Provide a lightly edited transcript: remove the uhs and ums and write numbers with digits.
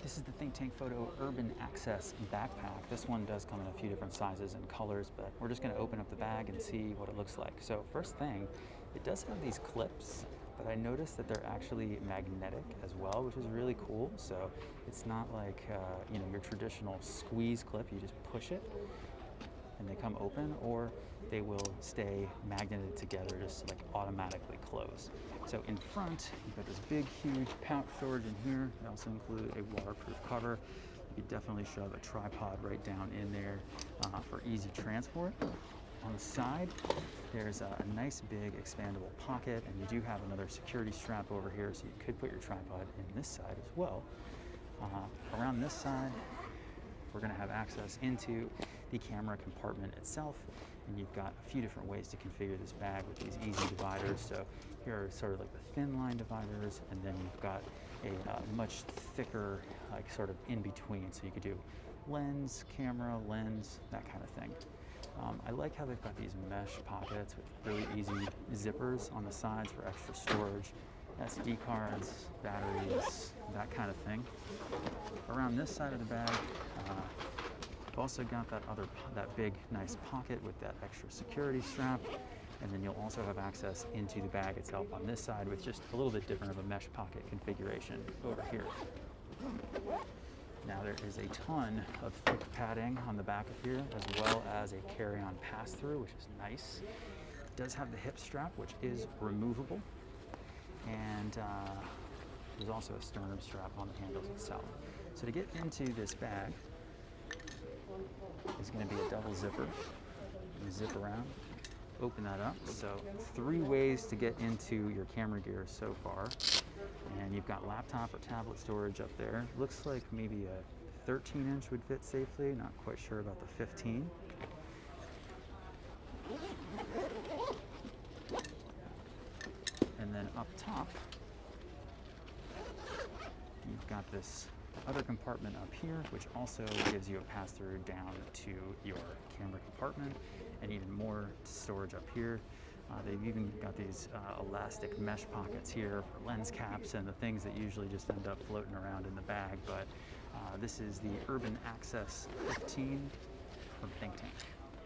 This is the Think Tank Photo Urban Access Backpack. This one does come in a few different sizes and colors, but we're just going to open up the bag and see what it looks like. So first thing, it does have these clips, but I noticed that they're actually magnetic as well, which is really cool. So it's not like your traditional squeeze clip. You just push it and they come open, or they will stay magneted together, just like automatically close. So in front, you've got this big, huge pouch storage in here. They also include a waterproof cover. You could definitely shove a tripod right down in there for easy transport. On the side, there's a nice big expandable pocket, and you do have another security strap over here, so you could put your tripod in this side as well. Around this side, we're going to have access into the camera compartment itself, and you've got a few different ways to configure this bag with these easy dividers. So here are sort of like the thin line dividers, and then you've got a much thicker, like sort of in between. So you could do lens, camera, lens, that kind of thing. I like how they've got these mesh pockets with really easy zippers on the sides for extra storage, SD cards, batteries, that kind of thing. Around this side of the bag, you've also got that big, nice pocket with that extra security strap, and then you'll also have access into the bag itself on this side with just a little bit different of a mesh pocket configuration over here. Now there is a ton of thick padding on the back of here, as well as a carry-on pass-through, which is nice. It does have the hip strap, which is removable, and there's also a sternum strap on the handles itself. So to get into this bag is going to be a double zipper. You zip around, open that up. So 3 ways to get into your camera gear so far. And you've got laptop or tablet storage up there. Looks like maybe a 13-inch would fit safely. Not quite sure about the 15. And then up top, you've got this other compartment up here, which also gives you a pass-through down to your camera compartment, and even more storage up here. They've even got these elastic mesh pockets here for lens caps and the things that usually just end up floating around in the bag. But this is the Urban Access 15 from Think Tank.